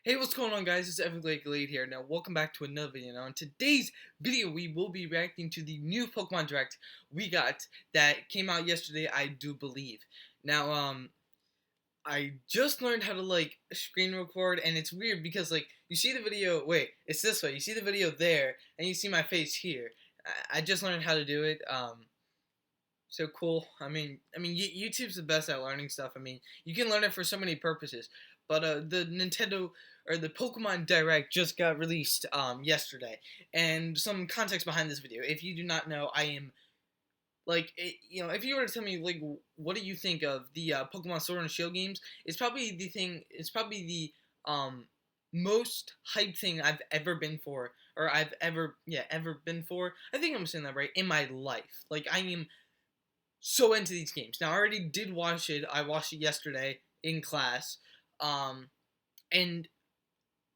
Hey, what's going on, guys? It's Glade here. Now, welcome back to another video. Now, in today's video, we will be reacting to the new Pokemon Direct we got that came out yesterday, I do believe. Now, I just learned how to, screen record, and it's weird because, you see the video, wait, it's this way. You see the video there, and you see my face here. I just learned how to do it, so cool. YouTube's the best at learning stuff. You can learn it for so many purposes. But the Nintendo or the Pokemon Direct just got released yesterday, and some context behind this video. If you do not know, I am if you were to tell me what do you think of the Pokemon Sword and Shield games, it's probably the thing. It's probably the most hyped thing I've ever been for, or I've ever been for. I think I'm saying that right in my life. I am so into these games. Now I already did watch it. I watched it yesterday in class. And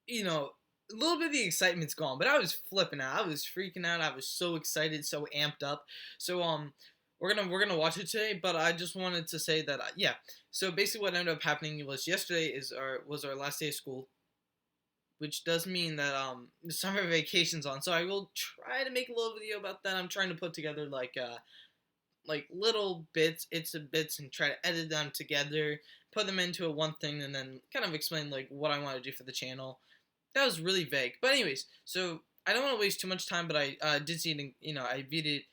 a little bit of the excitement's gone, but I was flipping out. I was freaking out. I was so excited, so amped up. So we're gonna watch it today. But I just wanted to say that yeah. So basically, what ended up happening was yesterday was our last day of school, which does mean that the summer vacation's on. So I will try to make a little video about that. I'm trying to put together little bits, and try to edit them together, put them into a one thing, and then kind of explain what I want to do for the channel. That was really vague, but anyways, so I don't want to waste too much time, but I did see it. I viewed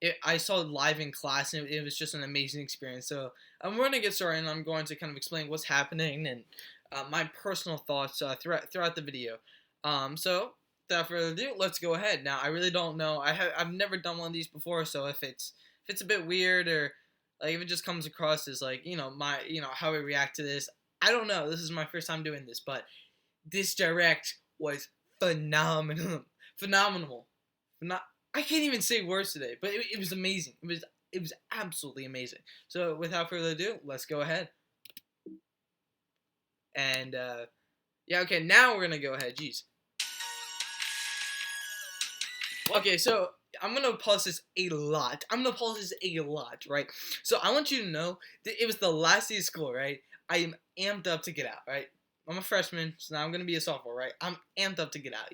it. I saw it live in class, and it was just an amazing experience. So I'm going to get started, and I'm going to kind of explain what's happening and my personal thoughts throughout the video. So without further ado, let's go ahead. Now I really don't know. I've never done one of these before, so if it's a bit weird, or if it just comes across as how I react to this, I don't know. This is my first time doing this, but this direct was phenomenal. Phenomenal. I can't even say words today, but it was amazing. It was absolutely amazing. So without further ado, let's go ahead. And yeah, okay, now we're gonna go ahead. Jeez. Okay, so I'm gonna pause this a lot. Right? So I want you to know that it was the last day of school, right? I am amped up to get out, right? I'm a freshman, so now I'm gonna be a sophomore, right? I'm amped up to get out.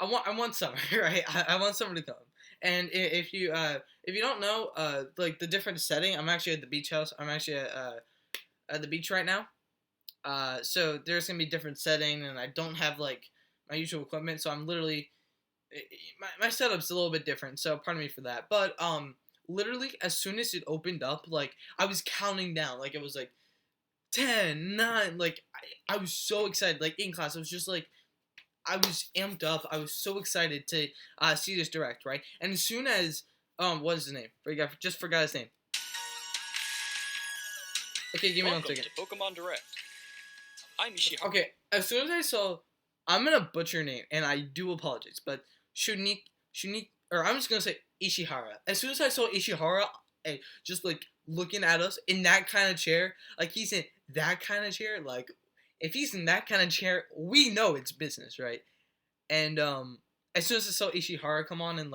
I want summer, right? I want summer to come. And if you don't know, the different setting, I'm actually at the beach house. I'm actually at the beach right now. So there's gonna be different setting, and I don't have my usual equipment, so I'm literally my setup's a little bit different, so pardon me for that. But literally as soon as it opened up, I was counting down, it was 10, 9, I was so excited. In class, I was just I was amped up. I was so excited to see this direct, right? And as soon as what is his name? Just forgot his name. Okay, give me one second. Welcome to Pokemon Direct. I'm Ishihara. Okay, as soon as I saw, I'm gonna butcher your name, and I do apologize, but Shunik, or I'm just gonna say Ishihara. As soon as I saw Ishihara, just looking at us in that kind of chair, he's in that kind of chair, if he's in that kind of chair, we know it's business, right? And as soon as I saw Ishihara come on and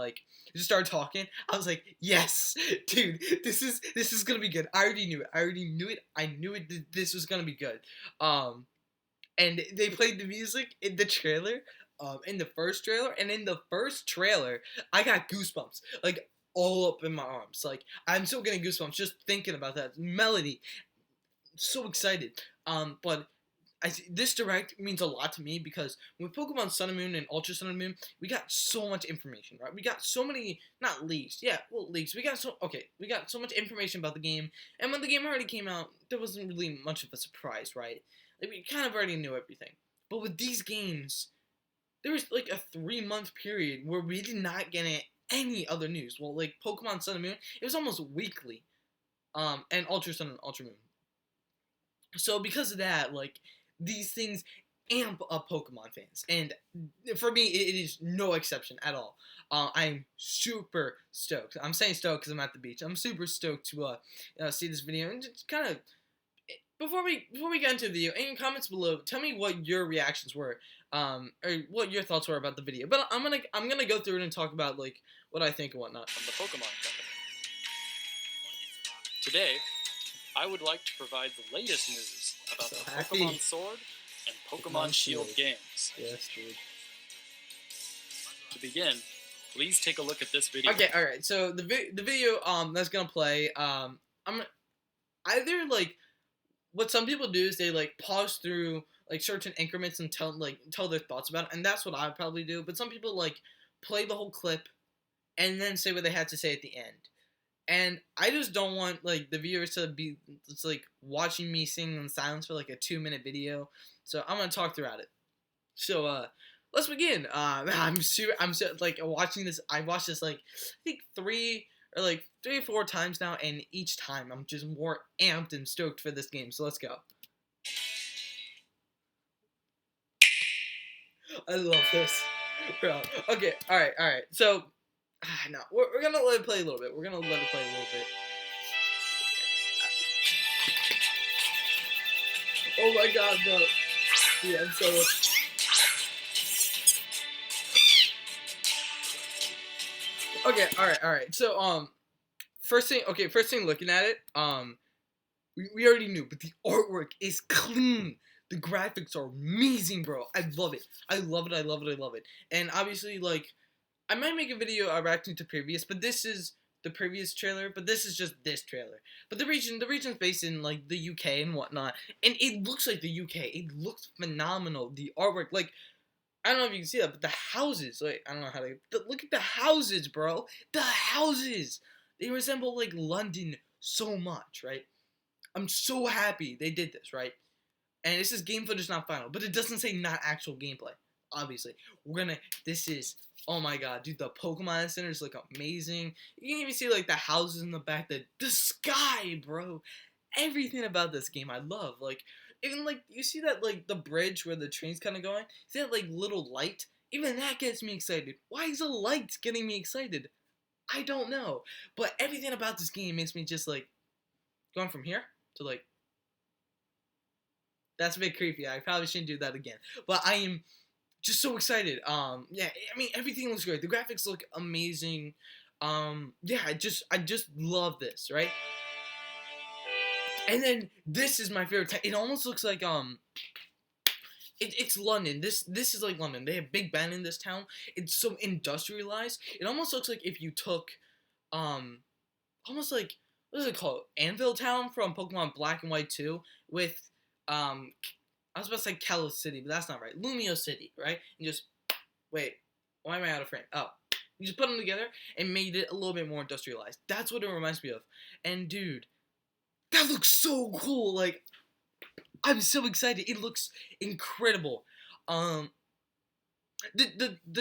just start talking, I was like, yes, dude, this is gonna be good. I already knew it. I knew it. This was gonna be good. And they played the music in the trailer, in the first trailer, and in the first trailer, I got goosebumps, all up in my arms. I'm still getting goosebumps just thinking about that melody. So excited. But this direct means a lot to me because with Pokemon Sun and Moon and Ultra Sun and Moon, we got so much information, right? We got so many, not leaks, leaks. We got so much information about the game, and when the game already came out, there wasn't really much of a surprise, right? We kind of already knew everything. But with these games, there was a 3-month period where we did not get any other news. Well, Pokemon Sun and Moon, it was almost weekly, and Ultra Sun and Ultra Moon. So because of that, these things amp up Pokemon fans, and for me, it is no exception at all. I'm super stoked. I'm saying stoked because I'm at the beach. I'm super stoked to see this video, and just kind of before we get into the video, in comments below, tell me what your reactions were, or what your thoughts were about the video. But I'm gonna go through it and talk about what I think and whatnot. From the Pokemon Company. Today, I would like to provide the latest news about the Pokemon Sword and Pokemon SHIElD games. Yes, dude. To begin, please take a look at this video. Okay, all right. So the video that's gonna play I'm either like what some people do is they like pause through like certain increments and tell their thoughts about it, and that's what I'd probably do. But some people like play the whole clip and then say what they had to say at the end. And I just don't want like the viewers to be it's like watching me sing in silence for like a 2-minute video. So I'm gonna talk throughout it. So let's begin. I'm so like watching this. I watched this like I think 3 or 4 times now, and each time I'm just more amped and stoked for this game. So let's go. I love this, bro. Okay, all right. So no, we're gonna let it play a little bit. We're gonna let it play a little bit. Oh my god, bro. Yeah, I'm so. Okay, all right. So first thing looking at it, we already knew, but the artwork is clean. The graphics are amazing, bro. I love it. I love it. And obviously, like, I might make a video reacting to previous, but this is the previous trailer, but this is just this trailer. But the region's based in like the UK and whatnot, and it looks like the UK. It looks phenomenal. The artwork, like, I don't know if you can see that, but the houses, like, I don't know how to, look at the houses, bro. The houses, they resemble like London so much, right? I'm so happy they did this, right? And this is game footage, not final, but it doesn't say not actual gameplay. Obviously, this is, oh my god, dude, the Pokemon centers look amazing. You can even see like the houses in the back, the sky, bro. Everything about this game I love. Like, even like you see that like the bridge where the train's kind of going. See that like little light? Even that gets me excited. Why is the light getting me excited? I don't know. But everything about this game makes me just like going from here to like. That's a bit creepy. I probably shouldn't do that again. But I am just so excited. Yeah, I mean everything looks great. The graphics look amazing. Yeah, I just love this, right? And then this is my favorite. It almost looks like it's London. This is like London. They have Big Ben in this town. It's so industrialized. It almost looks like if you took almost like what is it called? Anvil Town from Pokemon Black and White 2 with I was about to say Kalos City, but that's not right. Lumio City, right? And just wait, why am I out of frame? Oh, you just put them together and made it a little bit more industrialized. That's what it reminds me of. And dude, that looks so cool. Like, I'm so excited. It looks incredible. The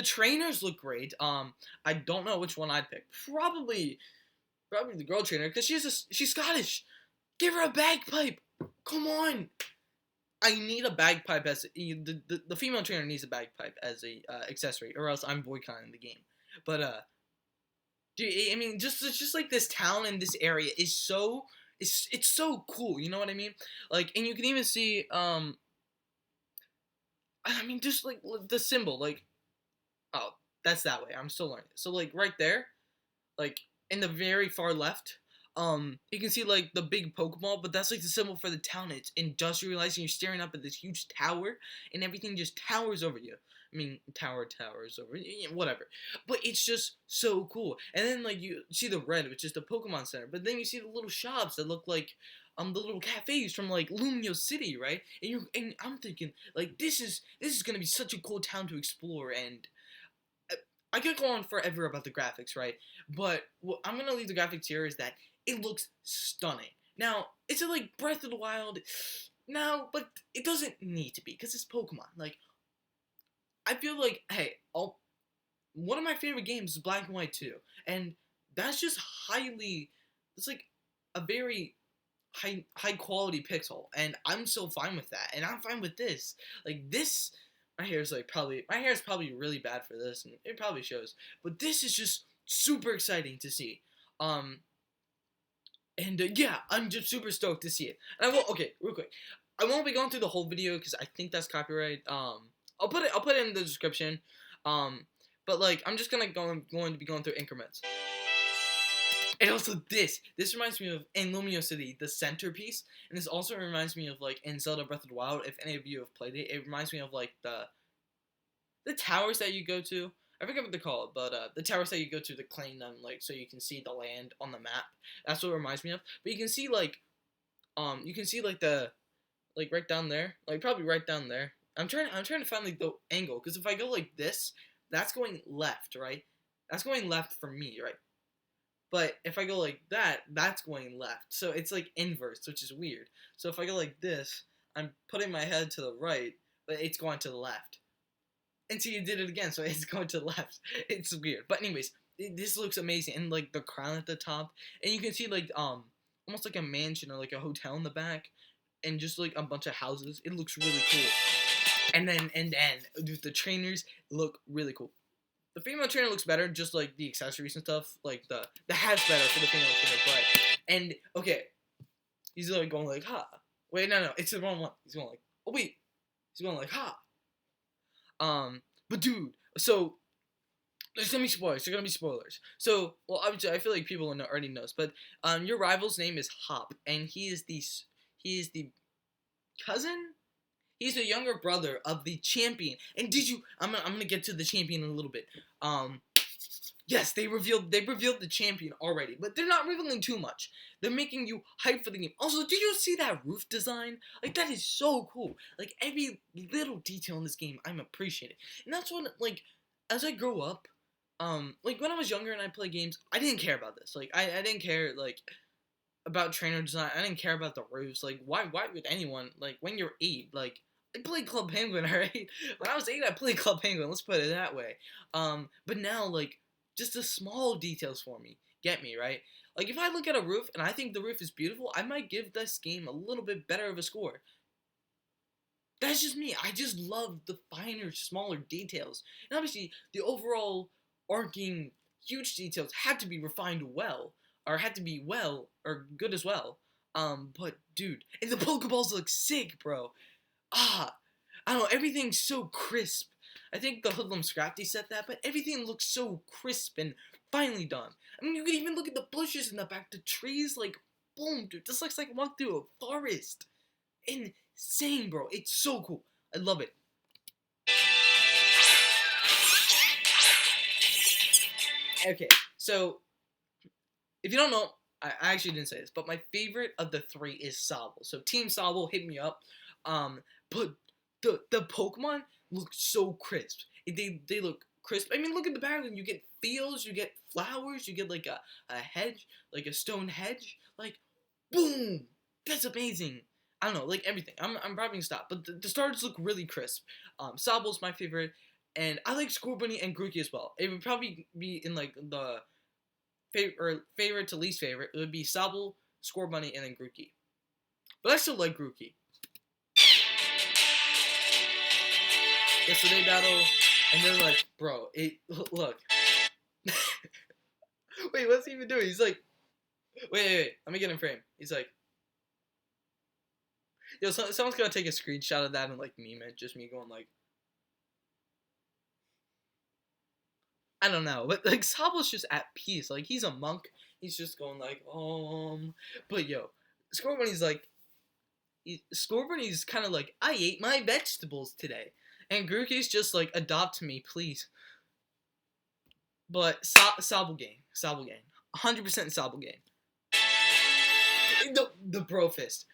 trainers look great. I don't know which one I'd pick. Probably the girl trainer because she's Scottish. Give her a bagpipe. Come on. I need a bagpipe as the female trainer needs a bagpipe as a accessory, or else I'm boycotting the game. But dude, I mean, just like this town and this area is so it's so cool. You know what I mean? Like, and you can even see I mean, just like the symbol, like, oh, that's that way. I'm still learning. So like right there, like in the very far left. You can see like the big Pokeball, but that's like the symbol for the town. It's industrialized, and you're staring up at this huge tower, and everything just towers over you. I mean, towers over you, whatever. But it's just so cool. And then like you see the red, which is the Pokemon Center, but then you see the little shops that look like the little cafes from like Lumio City, right? And I'm thinking like this is gonna be such a cool town to explore, and I could go on forever about the graphics, right? But what I'm gonna leave the graphics here is that it looks stunning. Now, is it like Breath of the Wild? No, but it doesn't need to be because it's Pokemon. Like, I feel like, hey, one of my favorite games is Black and White 2, and that's just it's like a very high quality pixel, and I'm so fine with that, and I'm fine with this. Like this, my hair is probably really bad for this, and it probably shows. But this is just super exciting to see. And yeah, I'm just super stoked to see it. And okay, real quick, I won't be going through the whole video because I think that's copyright. I'll put it in the description. But like, I'm just going to be going through increments. And also this reminds me of in Lumio City, the centerpiece, and this also reminds me of like in Zelda Breath of the Wild. If any of you have played it, it reminds me of like the towers that you go to. I forget what they're called, but the towers that you go to claim them, like so you can see the land on the map. That's what it reminds me of. But you can see like the like right down there, like probably right down there. I'm trying to find like the angle because if I go like this, that's going left, right? That's going left for me, right? But if I go like that, that's going left. So it's like inverse, which is weird. So if I go like this, I'm putting my head to the right, but it's going to the left. And so you did it again, so it's going to the left. It's weird. But anyways, this looks amazing. And like the crown at the top. And you can see like almost like a mansion or like a hotel in the back. And just like a bunch of houses. It looks really cool. And then dude, the trainers look really cool. The female trainer looks better, just like the accessories and stuff. Like the hat's better for the female trainer, but and okay, he's like going like ha. Wait, no, it's the wrong one. He's going like oh wait, he's going like ha. But dude, so there's gonna be spoilers. There's gonna be spoilers. So well, obviously I feel like people already knows, but your rival's name is Hop, and he is the cousin. He's the younger brother of the champion. And did you? I'm gonna get to the champion in a little bit. Yes, they revealed the champion already, but they're not revealing too much. They're making you hype for the game. Also, did you see that roof design? Like that is so cool. Like every little detail in this game, I'm appreciating. And that's what like as I grow up, like when I was younger and I played games, I didn't care about this. Like I didn't care like about trainer design. I didn't care about the roofs. Like why would anyone like when you're 8 like I played Club Penguin, alright? When I was 8, I played Club Penguin, let's put it that way. But now, like, just the small details for me get me, right? Like, if I look at a roof and I think the roof is beautiful, I might give this game a little bit better of a score. That's just me. I just love the finer, smaller details. And obviously, the overall arcing, huge details had to be refined well, or had to be well, or good as well. But, dude, and the Pokeballs look sick, bro. I don't know, everything's so crisp. I think the Hoodlum Scrafty said that, but everything looks so crisp and finely done. I mean, you can even look at the bushes in the back, the trees, like, boom, dude, this looks like I walked through a forest. Insane, bro. It's so cool. I love it. Okay, so, if you don't know, I actually didn't say this, but my favorite of the 3 is Sobble. So, Team Sobble, hit me up. But the Pokemon look so crisp. They look crisp. I mean, look at the background. You get fields, you get flowers, you get like a hedge, like a stone hedge. Like, boom! That's amazing. I don't know, like everything. I'm probably gonna stop. But the starters look really crisp. Sobble's my favorite, and I like Scorbunny and Grookey as well. It would probably be in like the favorite to least favorite. It would be Sobble, Scorbunny, and then Grookey. But I still like Grookey. Yeah, so they battle, and they're like, bro, look. Wait, what's he even doing? He's like, wait, let me get in frame. He's like, yo, someone's gonna take a screenshot of that and like meme it, just me going like, I don't know, but like Sabo's just at peace. Like he's a monk. He's just going like, but yo, Scorbunny's like, Scorbunny's kind of like, I ate my vegetables today. And Grookey's just like, adopt me, please. But Sobble gang. 100% Sobble gang. The bro fist.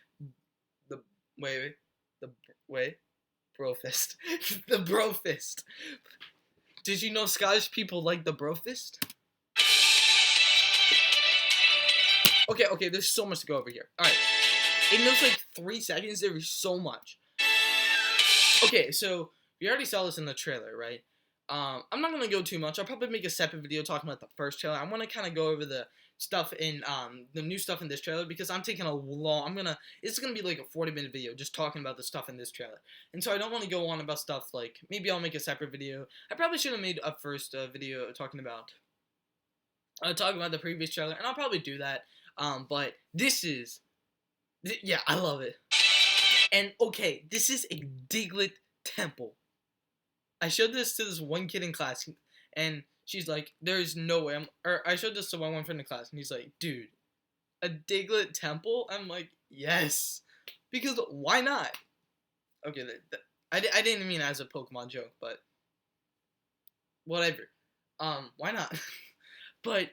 Bro fist. The bro fist. Did you know Scottish people like the bro fist? Okay, there's so much to go over here. Alright. In those like 3 seconds, there is so much. Okay, so we already saw this in the trailer, right? I'm not gonna go too much. I'll probably make a separate video talking about the first trailer. I want to kind of go over the stuff in the new stuff in this trailer because I'm taking a long. It's gonna be like a 40-minute video just talking about the stuff in this trailer, and so I don't want to go on about stuff like maybe I'll make a separate video. I probably should have made a first video talking about the previous trailer, and I'll probably do that. But this is, yeah, I love it. And okay, this is a Diglett temple. I showed this to this one kid in class, and she's like, there's no way. I showed this to one friend in class, and he's like, dude, a Diglett temple? I'm like, yes, because why not? Okay, I didn't mean it as a Pokemon joke, but whatever. Why not? But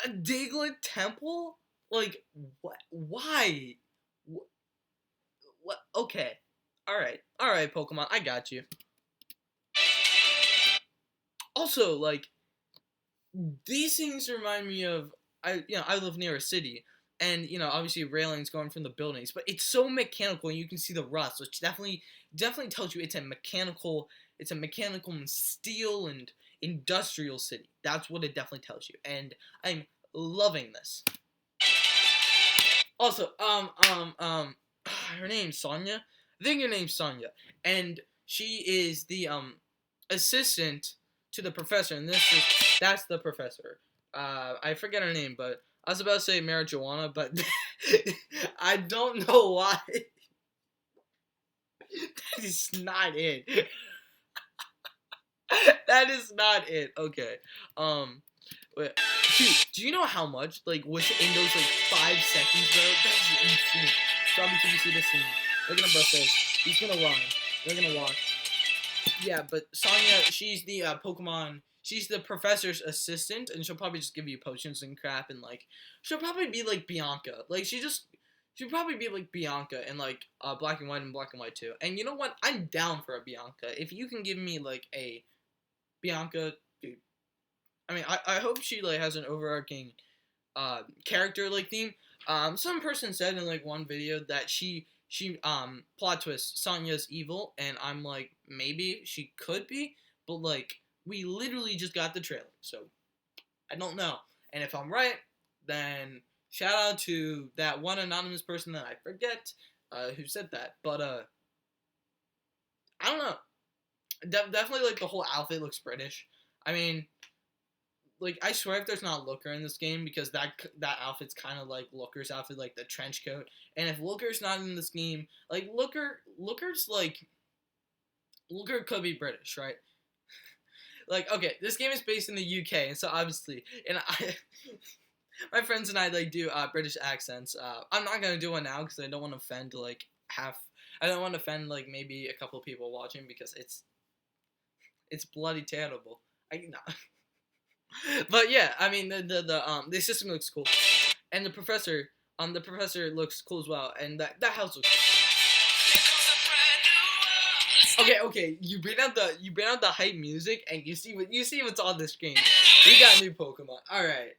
a Diglett temple? Like, what? Why? What? Okay. All right, Pokemon, I got you. Also, like, these things remind me of I live near a city, and obviously railings going from the buildings, but it's so mechanical, and you can see the rust, which definitely tells you it's a mechanical and steel and industrial city. That's what it definitely tells you, and I'm loving this. Also, her name's Sonia. I think her name's Sonia, and she is the assistant to the professor, and that's the professor. I forget her name, but I was about to say marijuana, but I don't know why. That is not it. That is not it. Okay. Wait, dude, do you know how much was in those 5 seconds, bro? That's insane. Probably can you see this scene? Look at him, bro. Says he's gonna run. They're gonna walk. Yeah, but Sonia, she's the Pokemon. She's the professor's assistant, and she'll probably just give you potions and crap, and she'll probably be like Bianca. She'll probably be like Bianca in Black and White and Black and White too. And you know what? I'm down for a Bianca. If you can give me a Bianca, dude. I mean, I hope she has an overarching character theme. Some person said in one video that she plot twist Sonya's evil, and I'm like, maybe she could be, but we literally just got the trailer, so I don't know. And if I'm right, then shout out to that one anonymous person that I forget who said that. But I don't know. Definitely the whole outfit looks British. I mean, I swear if there's not Looker in this game, because that outfit's kind of like Looker's outfit, the trench coat. And if Looker's not in this game, Looker's Looker could be British, right? Okay, this game is based in the UK, and so obviously, and my friends and I do British accents. I'm not gonna do one now because I don't want to offend I don't want to offend maybe a couple people watching, because it's bloody terrible. But yeah, I mean the system looks cool, and the professor looks cool as well, and that house looks cool. Okay, you bring out the hype music, and you see what's on the screen. We got new Pokemon. All right,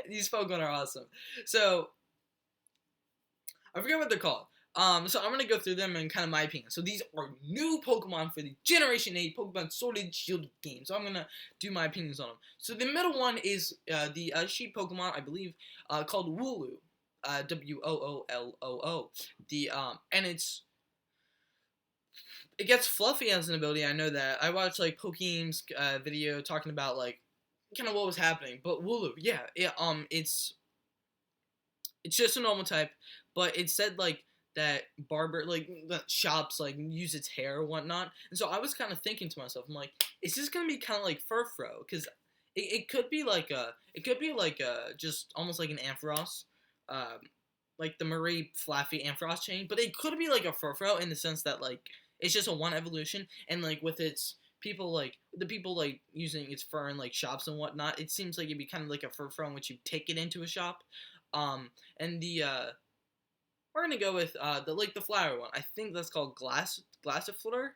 these Pokemon are awesome. So I forget what they're called. So I'm gonna go through them in kind of my opinion. So these are new Pokemon for the Generation 8 Pokemon Sword and Shield game. So I'm gonna do my opinions on them. So the middle one is the sheep Pokemon, I believe, called Wooloo, Wooloo. And it gets fluffy as an ability. I know that. I watched Pokemon's video talking about kind of what was happening. But Wooloo, yeah, it's just a normal type, but it said that barber that shops use its hair or whatnot, and so I was kind of thinking to myself, I'm like, is this gonna be kind of like Furfrou? Because it could be just almost like an Ampharos, the Marie Flaffy Ampharos chain, but it could be like a Furfrou in the sense that it's just a one evolution, and with its people the people using its fur in shops and whatnot, it seems like it'd be kind of like a Furfrou in which you take it into a shop. And we're gonna go with the flower one. I think that's called Glassifleur.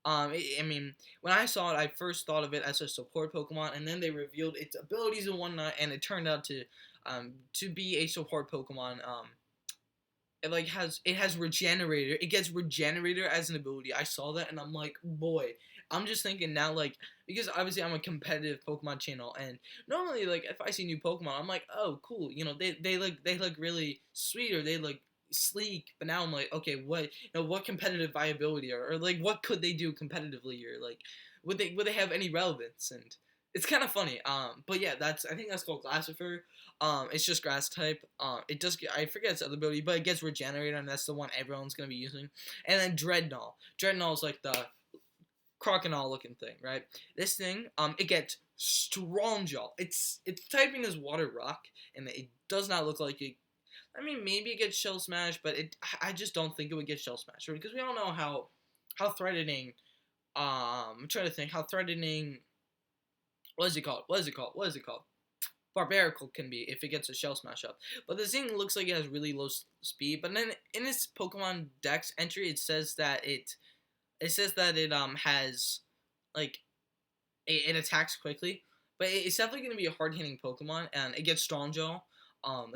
I mean, when I saw it, I first thought of it as a support Pokemon, and then they revealed its abilities and whatnot, and it turned out to be a support Pokemon. It has Regenerator. It gets Regenerator as an ability. I saw that, and I'm like, boy. I'm just thinking now, because obviously I'm a competitive Pokemon channel, and normally, if I see new Pokemon, I'm like, oh, cool, they look really sweet, or they look sleek, but now I'm like, okay, what competitive viability, or what could they do competitively, or would they have any relevance? And it's kind of funny. But yeah, I think that's called Glassifer. It's just grass type. It does I forget its other ability, but it gets Regenerator, and that's the one everyone's gonna be using. And then Dreadnought. Dreadnought is crocodile looking thing, right? This thing, it gets strong jaw. It's typing as water rock, and it does not look like it. I mean, maybe it gets shell smashed, but I just don't think it would get shell smashed, right? Because we all know how threatening. I'm trying to think how threatening. What is it called? What is it called? What is it called? Barbarical can be if it gets a shell smash up. But this thing looks like it has really low speed. But then in its Pokemon Dex entry, it says that it has like it attacks quickly. But it's definitely going to be a hard hitting Pokemon, and it gets strong jaw.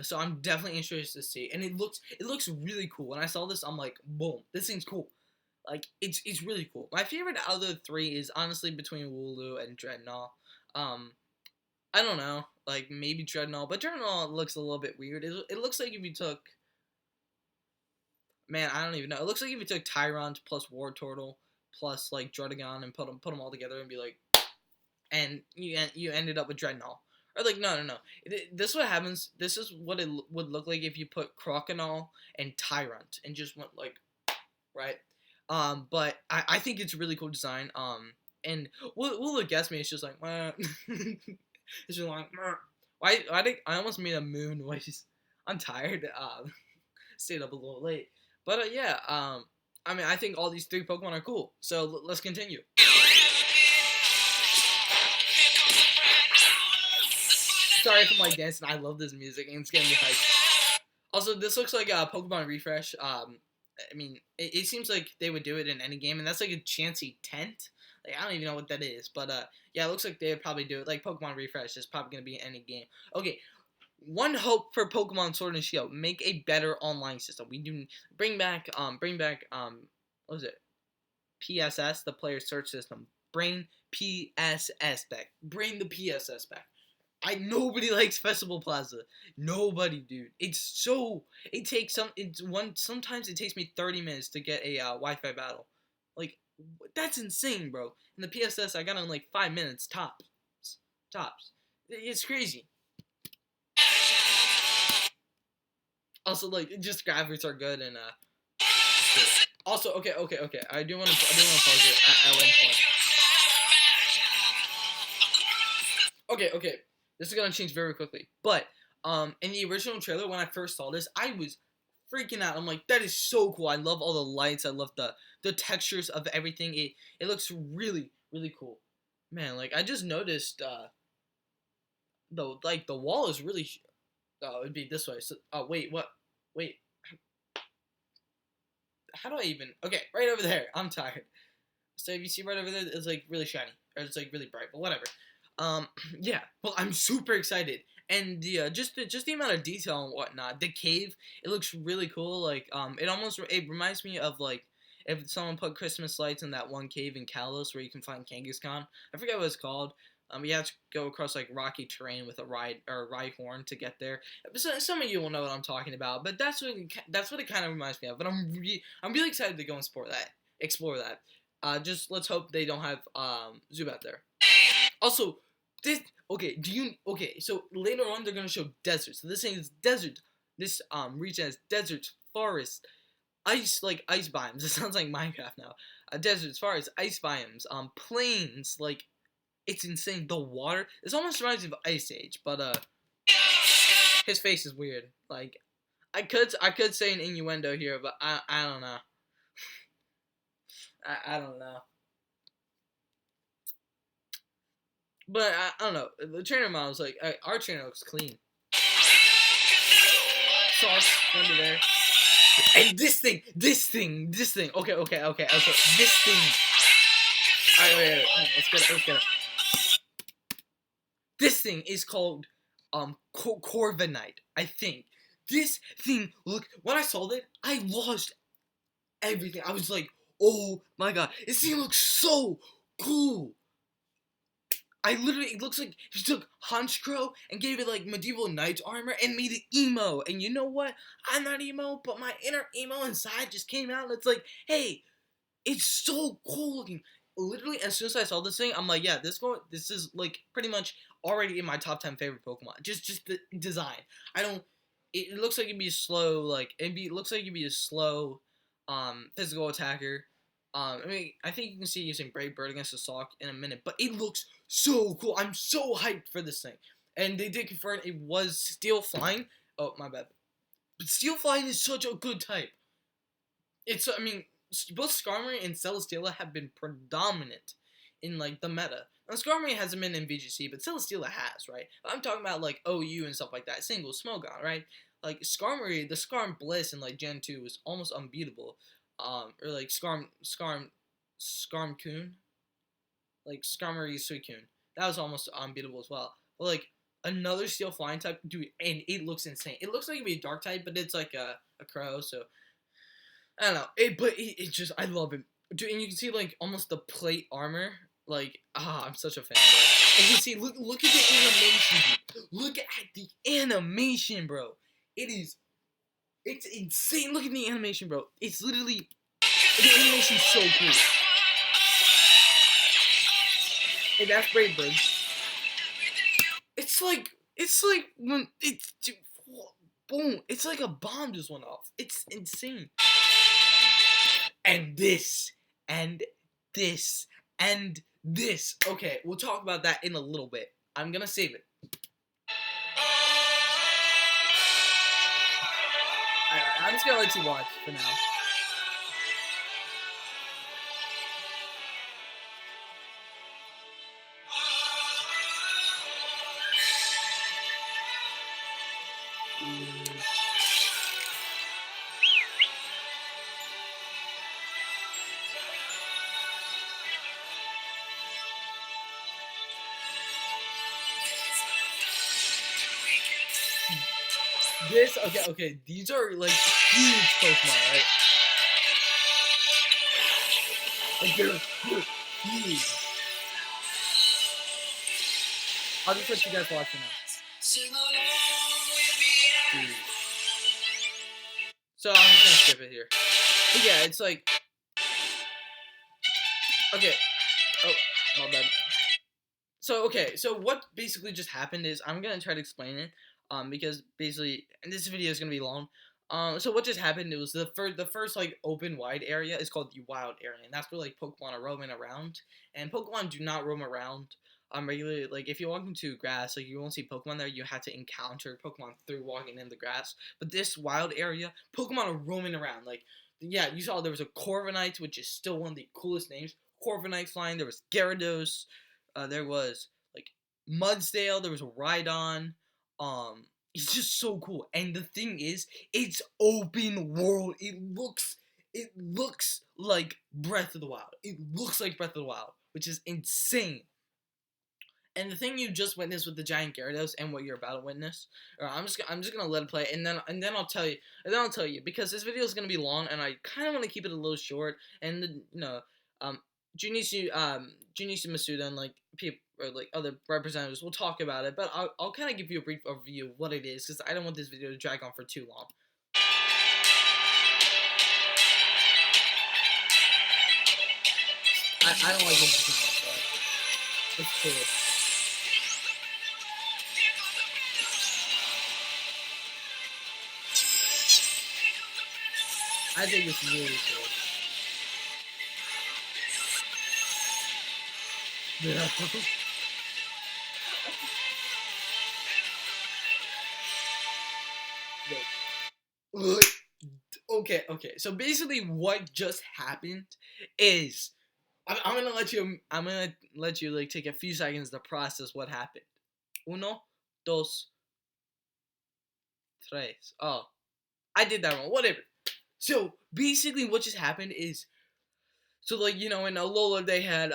So I'm definitely interested to see. And it looks really cool. When I saw this, I'm like, boom, this thing's cool. Like it's really cool. My favorite out of the three is honestly between Wooloo and Dreadnought. I don't know, like maybe Dreadnought, but Dreadnought looks a little bit weird. It looks like if you took, man, I don't even know. It looks like if you took Tyrant plus War Turtle plus like Druddigon and put them all together and be like, and you ended up with Dreadnought. Or like no. This is what happens. This is what it would look like if you put Crocodile and Tyrant and just went like, right. But I think it's a really cool design. And will guess me. It's just like, it's just like, I almost made a moon noise. I'm tired. Stayed up a little late. But yeah. I mean, I think all these three Pokemon are cool. So let's continue. Sorry if I'm like dancing. I love this music and it's getting me hyped. Also, this looks like a Pokemon refresh. I mean, it seems like they would do it in any game, and that's like a Chansey tent. Like, I don't even know what that is, but yeah, it looks like they would probably do it. Like Pokemon refresh is probably gonna be in any game. Okay, one hope for Pokemon Sword and Shield: make a better online system. We do bring back what was it? PSS, the player search system. Bring PSS back. Bring the PSS back. Nobody likes Festival Plaza. Nobody, dude. Sometimes it takes me 30 minutes to get a Wi-Fi battle. Like, that's insane, bro. In the PSS, I got in like 5 minutes tops. It's crazy. Also, like, just graphics are good and also, okay. I do want to pause it at one point. Okay. This is gonna change very quickly. But in the original trailer, when I first saw this, I was freaking out. I'm like, that is so cool. I love all the lights. I love the textures of everything. It looks really, really cool. Man, like I just noticed the wall is really it'd be this way. So wait, what? Wait. How do I even? Okay, right over there. I'm tired. So if you see right over there, it's like really shiny. Or it's like really bright, but whatever. Yeah, well, I'm super excited, and the just the amount of detail and whatnot. The cave, it looks really cool. Like, it reminds me of like if someone put Christmas lights in that one cave in Kalos where you can find Kangaskhan. I forget what it's called. You have to go across like rocky terrain with a Rhyhorn to get there. So, some of you will know what I'm talking about, but that's what it kind of reminds me of. But I'm really excited to go and explore that. Just let's hope they don't have Zubat there. Also, so later on they're gonna show deserts. So this thing is desert. This region has deserts, forests, ice biomes. It sounds like Minecraft now. Deserts, forests, ice biomes, plains. Like, it's insane. The water. This almost reminds me of Ice Age, but his face is weird. Like, I could say an innuendo here, but I don't know. I don't know. But I don't know. The trainer model is like our trainer looks clean. Sauce under there. And this thing. Okay. This thing. Alright, wait. Let's get it. This thing is called Corviknight, I think. This thing, look, when I saw it, I lost everything. I was like, oh my god, this thing looks so cool. It looks like he took Honchkrow and gave it like medieval knight's armor and made it emo. And you know what? I'm not emo, but my inner emo inside just came out and it's like, hey, it's so cool looking. Literally, as soon as I saw this thing, I'm like, yeah, this is like pretty much already in my top 10 favorite Pokemon. Just the design. It looks like it'd be slow, like, looks like it'd be a slow, physical attacker. I mean, I think you can see using Brave Bird against the Sock in a minute, but it looks so cool. I'm so hyped for this thing. And they did confirm it was Steel Flying. Oh, my bad. But Steel Flying is such a good type. I mean, both Skarmory and Celesteela have been predominant in, like, the meta. Now, Skarmory hasn't been in VGC, but Celesteela has, right? I'm talking about, like, OU and stuff like that. Single Smogon, right? Like, Skarmory, the Skarm Bliss in, like, Gen 2 was almost unbeatable. Or, like, Skarm Coon. Like, Skarmory Suicune. That was almost unbeatable as well. But, like, another Steel Flying type, dude, and it looks insane. It looks like it'd be a Dark type, but it's like a crow, so I don't know. It just, I love it. Dude, and you can see, like, almost the plate armor. Like, I'm such a fan, bro. And you see, look at the animation, dude. Look at the animation, bro. It's insane. Look at the animation, bro. It's literally, the animation's so cool. Hey, that's Brave Bird. It's like when boom. It's like a bomb just went off. It's insane. And this, and this, and this. Okay, we'll talk about that in a little bit. I'm gonna save it. Alright, I'm just gonna let you watch for now. This, okay, these are, like, huge Pokemon, right? Like, they're huge. I'll just let you guys watch it now. Dude. So, I'm just gonna skip it here. But yeah, it's like, okay. Oh, my bad. So, okay, so what basically just happened is, I'm gonna try to explain it, because basically, and this video is gonna be long. So what just happened, it was the first, like, open wide area is called the wild area, and that's where, like, Pokemon are roaming around, and Pokemon do not roam around, regularly. Like, if you walk into grass, like, you won't see Pokemon there, you have to encounter Pokemon through walking in the grass, but this wild area, Pokemon are roaming around, like, yeah, you saw there was a Corviknight, which is still one of the coolest names, Corviknight flying, there was Gyarados, there was, like, Mudsdale, there was a Rhydon, it's just so cool. And the thing is, it's open world. It looks like Breath of the Wild. It looks like Breath of the Wild, which is insane. And the thing you just witnessed with the giant Gyarados and what you're about to witness, or I'm just gonna let it play, and then I'll tell you, because this video is gonna be long, and I kind of want to keep it a little short. And Junichi Masuda and, like, people, or, like, other representatives will talk about it, but I'll kind of give you a brief overview of what it is, because I don't want this video to drag on for too long. I don't like this design, but it's cool. I think it's really cool. Yeah. Okay. So basically, what just happened is, I'm gonna let you like take a few seconds to process what happened. Uno, dos, tres. Oh, I did that wrong. Whatever. So basically, what just happened is, so, like, in Alola they had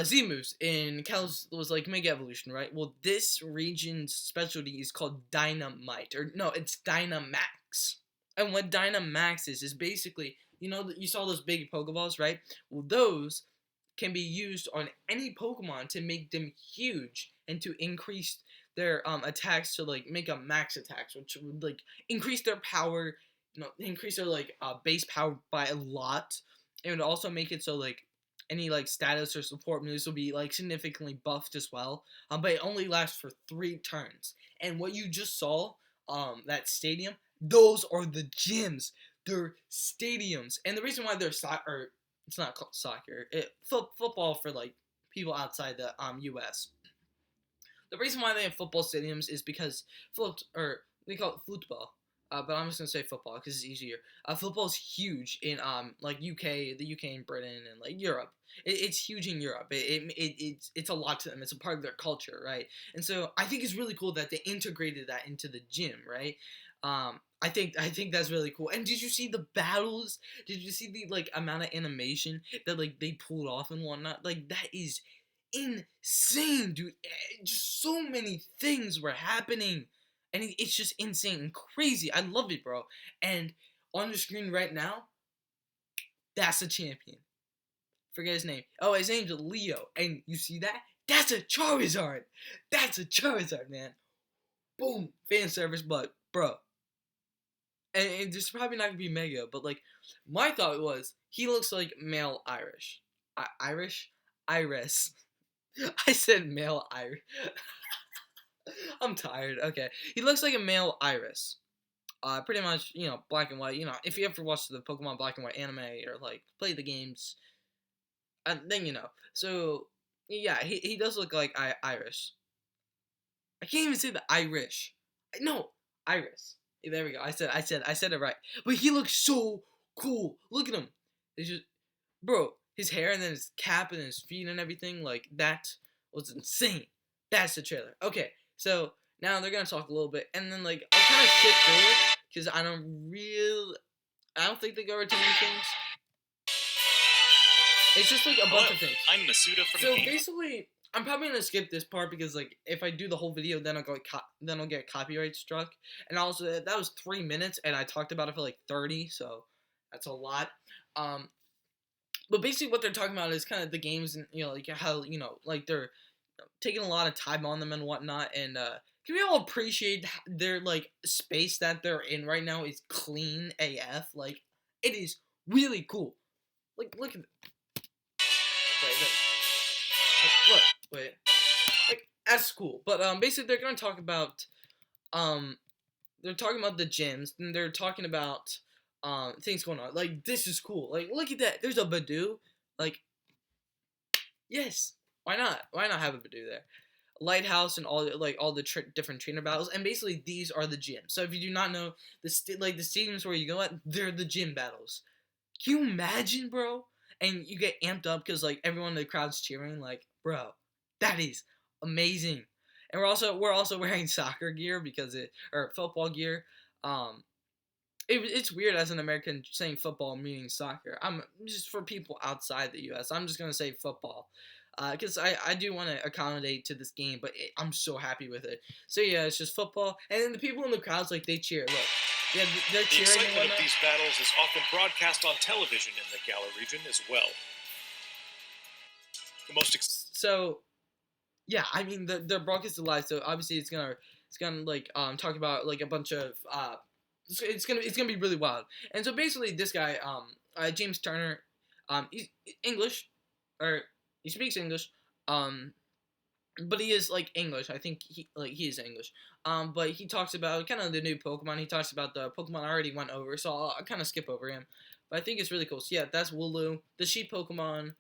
Z moves, in Kalos was like Mega Evolution, right? Well, this region's specialty is called Dynamite, or no, it's Dynamax. And what Dynamax is basically, you saw those big Pokeballs, right? Well, those can be used on any Pokemon to make them huge and to increase their attacks to, like, make up max attacks, which would, like, increase their power, increase their, like, base power by a lot. It would also make it so, like, any, like, status or support moves will be, like, significantly buffed as well. But it only lasts for 3 turns. And what you just saw, that stadium, those are the gyms. their stadiums. And the reason why they're soccer, it's not called soccer, football for like people outside the U.S. The reason why they have football stadiums is because they call it football. But I'm just gonna say football because it's easier. Football is huge in like UK, the UK and Britain and like Europe. It's huge in Europe. It's a lot to them. It's a part of their culture, right? And so I think it's really cool that they integrated that into the gym, right? I think that's really cool. And did you see the battles? Did you see the like amount of animation that like they pulled off and whatnot? Like that is insane, dude. Just so many things were happening. And it's just insane and crazy. I love it, bro. And on the screen right now, that's a champion. Forget his name. Oh, his name's Leo. And you see that? That's a Charizard. That's a Charizard, man. Boom. Fan service, but, bro. And it's probably not going to be mega, but, like, my thought was, he looks like male Irish. Irish? Iris. I said male Irish. I'm tired. Okay. He looks like a male Iris. Pretty much, black and white. If you ever watched the Pokemon Black and White anime or, like, play the games, then you know. So, yeah, he does look like Iris. I can't even say the Irish. No, Iris. There we go. I said it right. But he looks so cool. Look at him. It's just, bro, his hair and then his cap and his feet and everything, like, that was insane. That's the trailer. Okay, so now they're gonna talk a little bit, and then like I'll kind of skip through it because I don't think they go over too many things. It's just like a bunch of things. I'm Masuda from So basically, I'm probably gonna skip this part because like if I do the whole video, then I'll get copyright struck. And also that was 3 minutes, and I talked about it for like 30, so that's a lot. But basically what they're talking about is kind of the games and like how like they're taking a lot of time on them and whatnot, and can we all appreciate their like space that they're in right now is clean AF? Like it is really cool. Like look at it. Wait. Like that's cool. But basically they're gonna talk about they're talking about the gyms and they're talking about things going on. Like this is cool. Like look at that. There's a Badoo. Like yes. Why not? Why not have a Badoo there? Lighthouse and all the different trainer battles, and basically these are the gyms. So if you do not know the stadiums where you go at, they're the gym battles. Can you imagine, bro? And you get amped up because like everyone in the crowd's cheering. Like, bro, that is amazing. And we're also wearing soccer gear or football gear. It's weird as an American saying football meaning soccer. I'm just for people outside the U.S. I'm just gonna say football. Because I do want to accommodate to this game, but I'm so happy with it. So yeah, it's just football, and then the people in the crowds like they cheer. Look, yeah, they're The cheering. excitement of these battles is often broadcast on television in the Galar region as well. The most So yeah, I mean the broadcast is live, so obviously it's gonna like talk about like a bunch of it's gonna be really wild. And so basically this guy James Turner he's English or he speaks English, but he is like English. I think he is English. But he talks about kind of the new Pokemon. He talks about the Pokemon I already went over, so I'll kind of skip over him. But I think it's really cool. So yeah, that's Wooloo, the sheep Pokemon.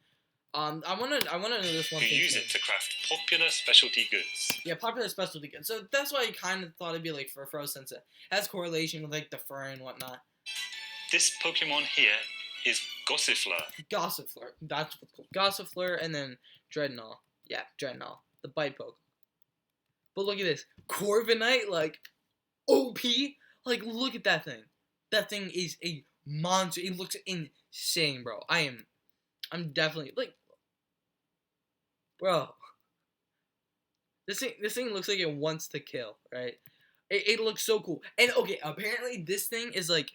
I wanna know this one You thing. use it to craft popular specialty goods. Yeah, popular specialty goods. So that's why I kind of thought it'd be like Furfrou since it has correlation with like the fur and whatnot. This Pokemon here is Gossifleur. Gossifleur. That's what's called. Gossifleur and then Dreadnought. Yeah, Dreadnought. The bite poke. But look at this. Corviknight, like, OP. Like, look at that thing. That thing is a monster. It looks insane, bro. I'm definitely, like, bro. This thing looks like it wants to kill, right? It looks so cool. And, okay, apparently this thing is, like,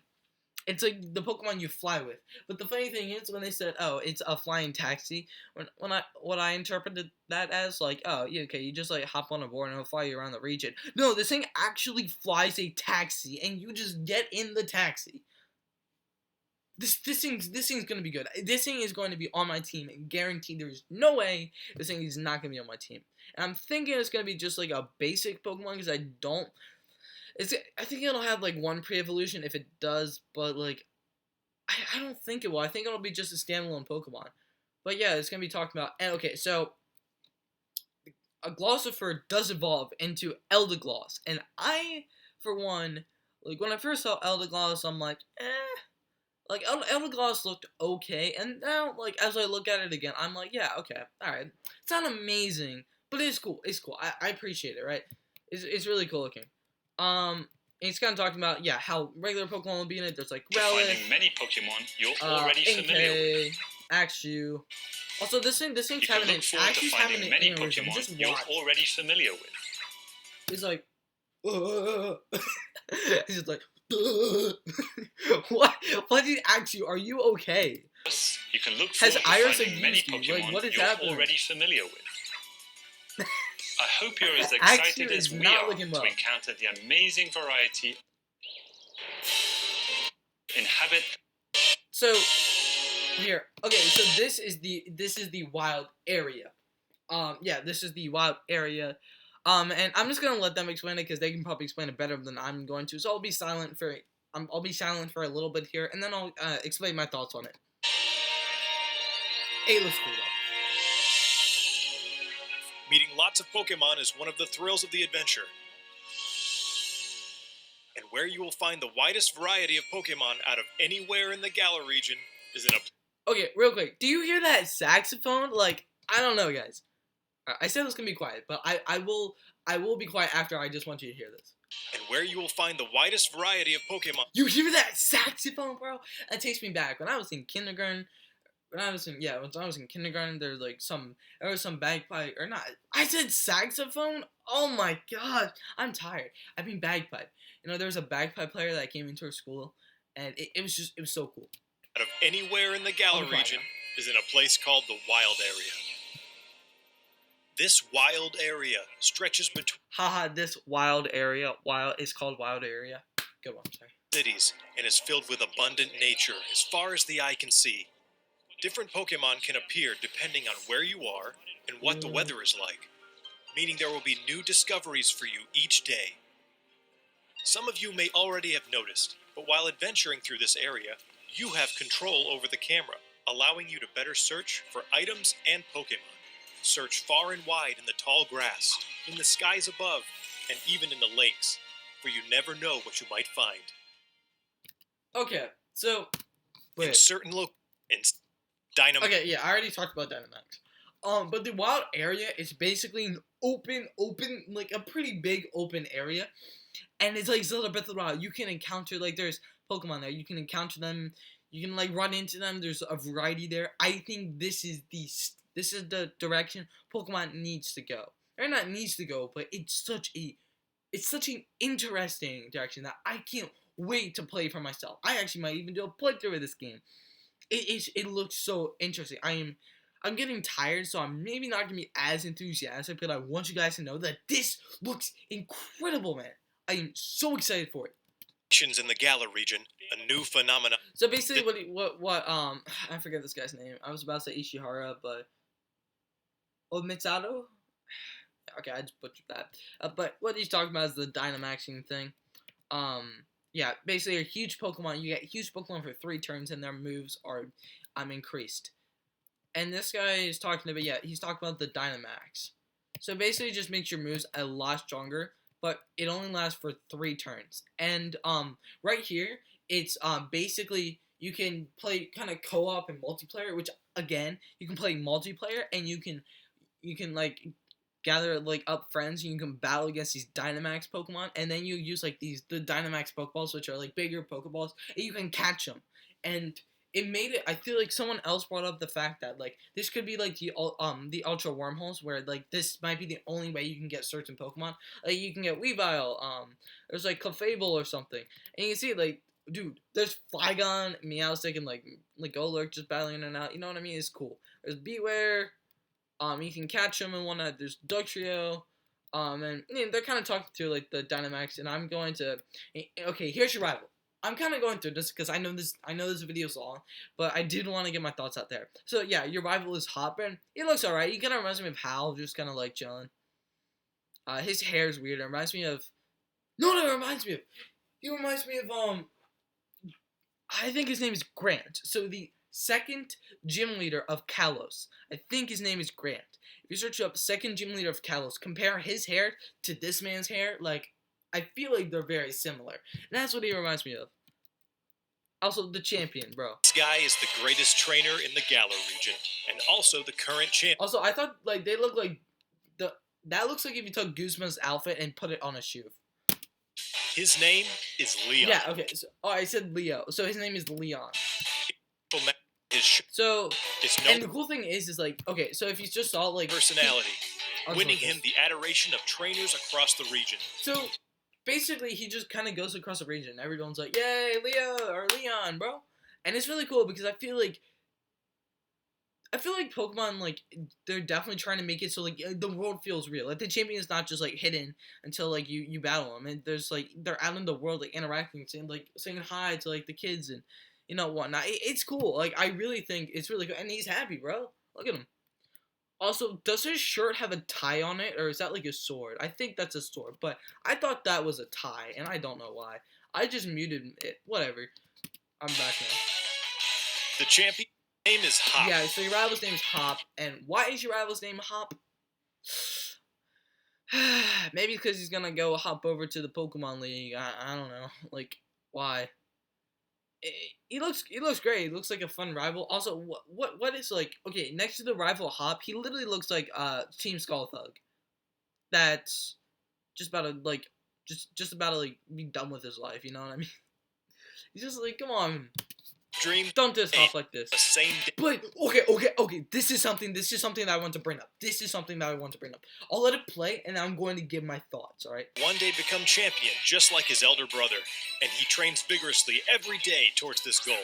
it's like the Pokemon you fly with. But the funny thing is when they said, oh, it's a flying taxi, what I interpreted that as, like, oh, yeah, okay, you just, like, hop on a board and it'll fly you around the region. No, this thing actually flies a taxi, and you just get in the taxi. This thing's gonna be good. This thing is going to be on my team, guaranteed. There's no way this thing is not gonna be on my team. And I'm thinking it's gonna be just, like, a basic Pokemon, because I think it'll have like one pre-evolution if it does, but like I don't think it will. I think it'll be just a standalone Pokemon. But yeah, it's gonna be talking about. And okay, so a Glossifer does evolve into Eldergloss, and I, for one, like when I first saw Eldergloss, I'm like, eh. Like Eldergloss looked okay, and now like as I look at it again, I'm like, yeah, okay, all right. It's not amazing, but it's cool. It's cool. I appreciate it, right? It's really cool looking. It's kind of talking about how regular Pokemon will be in it. There's like Relic, Finding many Pokemon you're already familiar with. Axew. Also, this thing's You having can an look forward to Axew's having finding an many aneurysm. Pokemon Just you're watch. already familiar with. He's like, he's just like, what? What did Axew? Are you okay? You can look Has forward to Iris finding many abused you? Like, Pokemon what is you're happening? already familiar with. I hope you're as Axew excited is as we not are looking well. to encounter the amazing variety inhabit. So here, okay. So this is the wild area. This is the wild area. And I'm just gonna let them explain it because they can probably explain it better than I'm going to. So I'll be silent for a little bit here, and then I'll explain my thoughts on it. Hey, let's go though. Meeting lots of Pokemon is one of the thrills of the adventure. And where you will find the widest variety of Pokemon out of anywhere in the Galar region is in a... Okay, real quick. Do you hear that saxophone? Like, I don't know, guys. I said this can be quiet, but I will be quiet after. I just want you to hear this. And where you will find the widest variety of Pokemon... You hear that saxophone, bro? That takes me back when I was in kindergarten. When I was in kindergarten, there was some bagpipe or not. I said saxophone. Oh my god, I'm tired. I mean bagpipe. You know, there was a bagpipe player that came into our school, and it was so cool. Out of anywhere in the Galar region is in a place called the Wild Area. This wild area stretches between... Haha, this wild area. It's called Wild Area. Good one, sorry. ...cities and is filled with abundant nature as far as the eye can see. Different Pokemon can appear depending on where you are and what the weather is like, meaning there will be new discoveries for you each day. Some of you may already have noticed, but while adventuring through this area, you have control over the camera, allowing you to better search for items and Pokemon. Search far and wide in the tall grass, in the skies above, and even in the lakes, for you never know what you might find. Okay, so In certain Dynamax. Okay, yeah, I already talked about Dynamax. But the wild area is basically an open, like a pretty big open area, and it's like Zelda Breath of the Wild. You can encounter there's Pokemon there. You can encounter them. You can run into them. There's a variety there. I think this is the direction Pokemon needs to go. Or not needs to go, but it's such an interesting direction that I can't wait to play for myself. I actually might even do a playthrough of this game. It looks so interesting. I'm getting tired, so I'm maybe not gonna be as enthusiastic, but I want you guys to know that this looks incredible, man. I am so excited for it. In the Galar region, a new phenomenon. So basically, what I forget this guy's name. I was about to say Ishihara, but Mitsudo. Okay, I just butchered that. But what he's talking about is the Dynamaxing thing. Yeah, basically a huge Pokemon. You get huge Pokemon for 3 turns, and their moves are increased. And this guy is talking about he's talking about the Dynamax. So basically, it just makes your moves a lot stronger, but it only lasts for 3 turns. And right here, it's basically you can play kind of co-op and multiplayer, which again you can play multiplayer, and you can gather up friends, and you can battle against these Dynamax Pokemon, and then you use the Dynamax Pokeballs, which are bigger Pokeballs, and you can catch them. And it made it. I feel like someone else brought up the fact that this could be the Ultra Wormholes, where this might be the only way you can get certain Pokemon. You can get Weavile, there's Clefable or something, and you can see dude, there's Flygon, Meowstic, and Golurk just battling in and out. You know what I mean? It's cool. There's Beware. You can catch them and whatnot. There's Dugtrio. And they're kind of talking to the Dynamax, and I'm going to. Okay, here's your rival. I'm kind of going through this because I know this video's long, but I did want to get my thoughts out there. So yeah, your rival is Hopper. He looks alright. He kind of reminds me of Hal, just kind of chilling. His hair is weird. It reminds me of. No, it reminds me of. He reminds me of I think his name is Grant. So the second gym leader of Kalos. I think his name is Grant. If you search up second gym leader of Kalos, compare his hair to this man's hair, like, I feel like they're very similar. And that's what he reminds me of. Also, the champion, bro. This guy is the greatest trainer in the Galar region, and also the current champion. Also, I thought, like, they look like that looks like if you took Guzman's outfit and put it on a shoe. His name is Leon. Yeah, okay. So, I said Leo. So his name is Leon. His So, it's and no the cool thing is like, okay, so if you just saw, like... personality, I'm winning sorry. him the adoration of trainers across the region. So, basically, he just kind of goes across the region. Everyone's like, yay, Leo, or Leon, bro. And it's really cool because I feel like Pokemon, like, they're definitely trying to make it so, like, the world feels real. Like, the champion is not just, like, hidden until, like, you battle them. And there's, like, they're out in the world, like, interacting, saying hi to, like, the kids and, you know, whatnot. It's cool. Like, I really think it's really cool. And he's happy, bro. Look at him. Also, does his shirt have a tie on it, or is that, like, a sword? I think that's a sword, but I thought that was a tie, and I don't know why. I just muted it. Whatever. I'm back now. The champion name is Hop. Yeah, so your rival's name is Hop, and why is your rival's name Hop? Maybe because he's gonna go hop over to the Pokemon League. I don't know. Like, why? He looks great. He looks like a fun rival. Also, what is, like, okay, next to the rival Hop, he literally looks like Team Skull Thug. That's just about to, like, just about to, like, be done with his life. You know what I mean? He's just like, come on. Dream Don't diss Hop like this. the same day. But okay. This is something that I want to bring up. I'll let it play, and I'm going to give my thoughts. All right. One day become champion, just like his elder brother, and he trains vigorously every day towards this goal.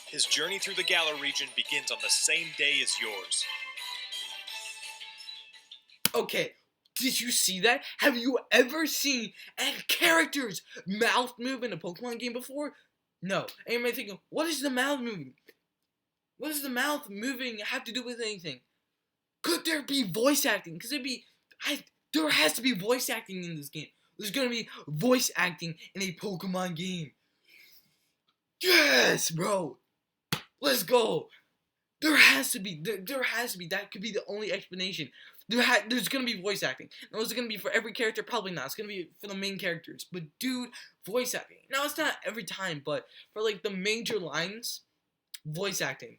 His journey through the Galar region begins on the same day as yours. Okay. Did you see that? Have you ever seen a character's mouth move in a Pokemon game before? No. And you might think, what is the mouth moving? What does the mouth moving have to do with anything? Could there be voice acting? Because there has to be voice acting in this game. There's gonna be voice acting in a Pokemon game. Yes, bro. Let's go. There has to be. There has to be. That could be the only explanation. There's gonna be voice acting. Now, is it gonna be for every character? Probably not. It's gonna be for the main characters. But dude, voice acting. Now, it's not every time, but for, like, the major lines, voice acting.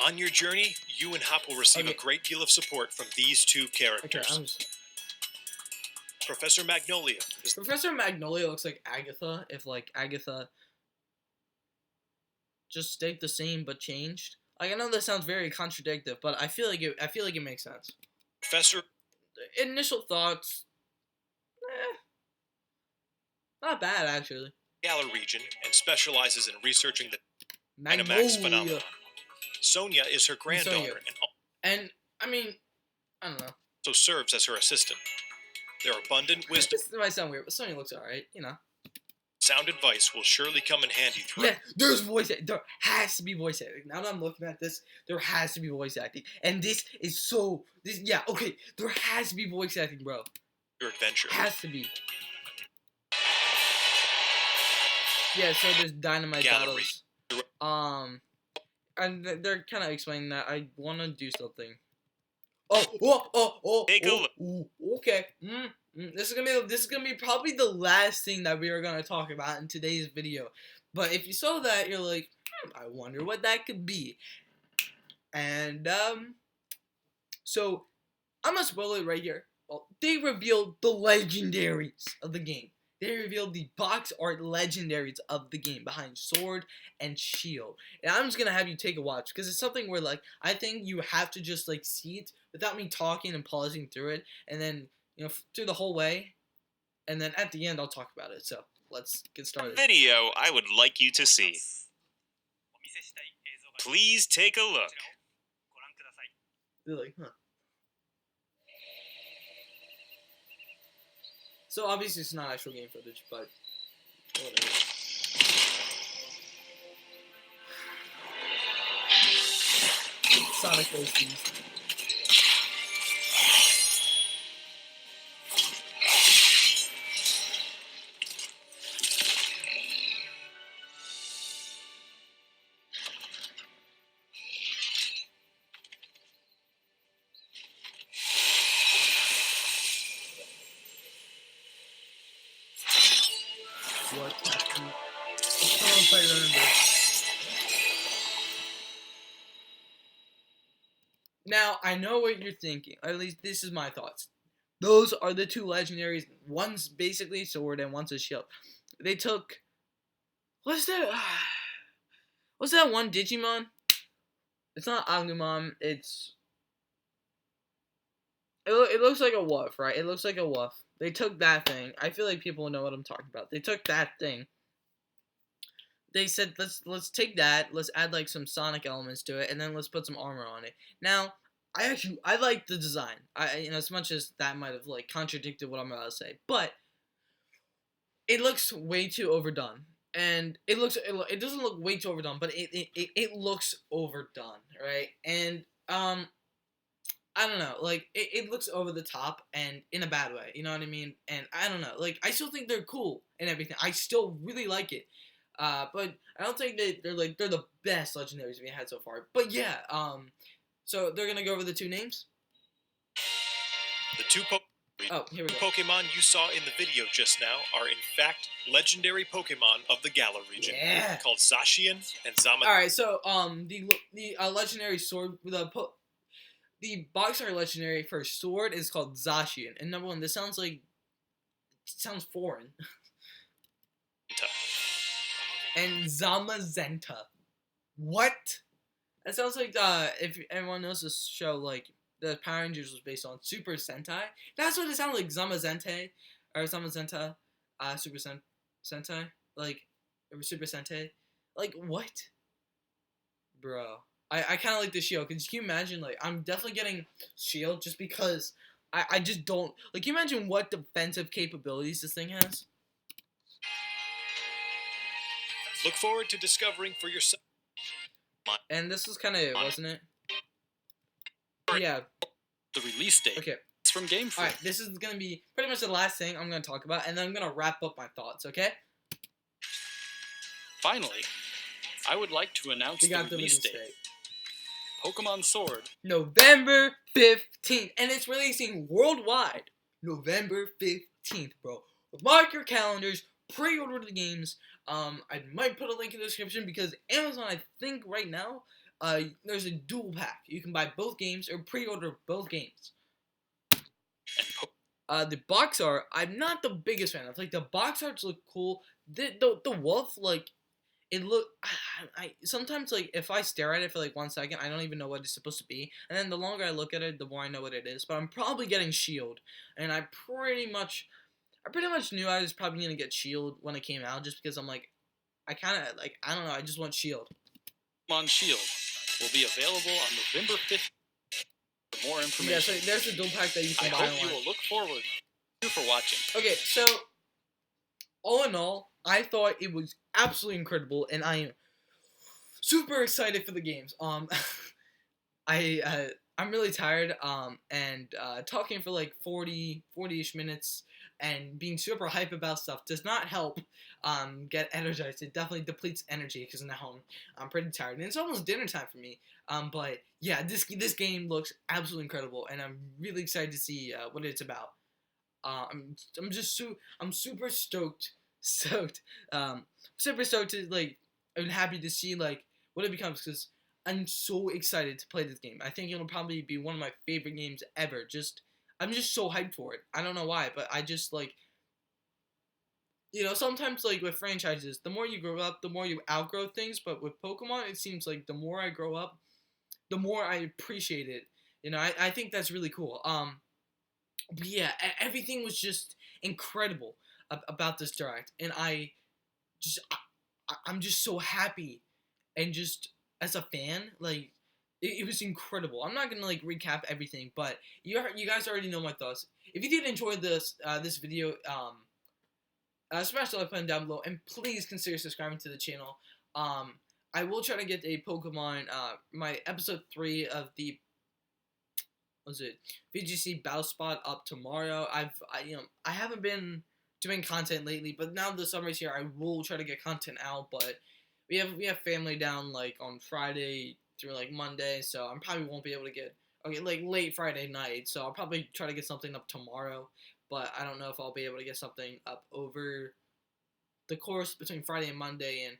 On your journey, you and Hop will receive a great deal of support from these two Okay, characters. Professor Magnolia is Professor Magnolia looks like Agatha. If, like, Agatha just stayed the same but changed. Like, I know that sounds very contradictory, but I feel like it makes sense. Professor. Initial thoughts, not bad actually. Galar region and specializes in researching the Dynamax Magnolia. phenomenon. Sonia is her granddaughter Sonia. and And I mean, I don't know. also serves as her assistant. Their abundant wisdom This might sound weird, but Sonya looks alright, you know. sound advice will surely come in handy throughout. Yeah, there's voice acting. There has to be voice acting. Now that I'm looking at this, there has to be voice acting. And there has to be voice acting, bro. Your adventure. Has to be. Yeah, so there's dynamite Gallery. battles. And they're kind of explaining that I want to do something. Oh! Take a look. Okay. This is gonna be probably the last thing that we are gonna talk about in today's video. But if you saw that, you're like, I wonder what that could be. And so I'm gonna spoil it right here. Well, they revealed the legendaries of the game. They revealed the box art legendaries of the game behind Sword and Shield. And I'm just gonna have you take a watch because it's something where, like, I think you have to just, like, see it without me talking and pausing through it, and then, you know, through the whole way, and then at the end I'll talk about it. So let's get started. Video I would like you to see. Please take a look. They're like, huh. So obviously it's not actual game footage, but whatever. Sonic OCs. Now, I know what you're thinking. At least this is my thoughts. Those are the two legendaries. One's basically sword and one's a shield. They took what's that? What's that one Digimon? It's not Agumon. It looks like a wolf, right? It looks like a wolf. They took that thing. I feel like people know what I'm talking about. They took that thing. They said let's take that. Let's add like some Sonic elements to it, and then let's put some armor on it. Now, I like the design. As much as that might have like contradicted what I'm about to say, but it looks way too overdone. And it doesn't look way too overdone, but it looks overdone, right? And I don't know, like it looks over the top and in a bad way, you know what I mean? And I don't know, like I still think they're cool and everything. I still really like it. But I don't think they're the best legendaries we had so far. But yeah, so they're gonna go over the two names. The two Here we go. Pokemon you saw in the video just now are in fact legendary Pokemon of the Galar region, Yeah. called Zacian and Zamasu. All right, so the legendary sword, the box art legendary for sword is called Zacian. And number one, this sounds foreign. And Zamazenta. What? That sounds like if everyone knows this show, like the Power Rangers was based on Super Sentai. That's what it sounded like, Zamazente or Zamazenta, Super Sentai, like Super Sentai. Like what, bro? I kind of like the shield. Cause can you imagine? Like I'm definitely getting shield just because I just don't like. Can you imagine what defensive capabilities this thing has? Look forward to discovering for yourself. And this was kind of it, wasn't it? Yeah. The release date. Okay. It's from Game Freak. Alright, this is gonna be pretty much the last thing I'm gonna talk about, and then I'm gonna wrap up my thoughts, okay? Finally, I would like to announce We got the release date. Pokemon Sword. November 15th, and it's releasing worldwide. November 15th, bro. Mark your calendars, pre-order the games. I might put a link in the description because Amazon, I think right now, there's a dual pack. You can buy both games or pre-order both games. The box art, I'm not the biggest fan of. Like the box arts look cool. The wolf, like it look. I sometimes like if I stare at it for like 1 second, I don't even know what it's supposed to be. And then the longer I look at it, the more I know what it is. But I'm probably getting SHIElD, and I pretty much knew I was probably gonna get SHIElD when it came out, just because I'm like, I don't know, I just want SHIElD. Pokemon SHIELD will be available on November 5th. For more information. Yeah, so there's a dual pack that you can buy I online. hope you will look forward. Thank you for watching. Okay, so all in all, I thought it was absolutely incredible, and I am super excited for the games. I'm really tired. And talking for like 40-ish minutes and being super hype about stuff does not help get energized. It definitely depletes energy because now I'm pretty tired, and it's almost dinner time for me. But yeah, this game looks absolutely incredible, and I'm really excited to see what it's about. I'm super stoked, super stoked to like. I'm happy to see like what it becomes because I'm so excited to play this game. I think it'll probably be one of my favorite games ever. I'm just so hyped for it. I don't know why, but I just like. Sometimes like with franchises, the more you grow up, the more you outgrow things. But with Pokemon, it seems like the more I grow up, the more I appreciate it. I think that's really cool. But yeah, everything was just incredible about this direct, and I'm just so happy, and just as a fan, like it was incredible. I'm not gonna like recap everything, but you guys already know my thoughts. If you did enjoy this video, smash the like button down below, and please consider subscribing to the channel. I will try to get a Pokemon, my episode 3 of the VGC Battle Spot up tomorrow. I haven't been doing content lately, but now the summer's here, I will try to get content out. But we have family down like on Friday through like Monday, so I probably won't be able to get like late Friday night. So I'll probably try to get something up tomorrow, but I don't know if I'll be able to get something up over the course between Friday and Monday, and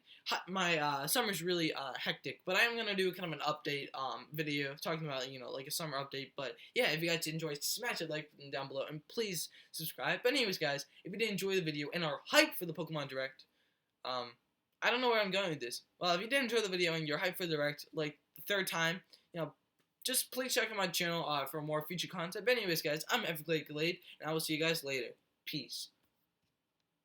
my summer's really hectic. But I am gonna do kind of an update video talking about like a summer update. But yeah, if you guys did enjoy, smash that like button down below and please subscribe. But anyways, guys, if you did enjoy the video and are hyped for the Pokemon Direct, I don't know where I'm going with this. Well, if you did enjoy the video and you're hyped for the Direct, like the third time, just please check out my channel for more future content. But anyways, guys, I'm Glade, and I will see you guys later. Peace.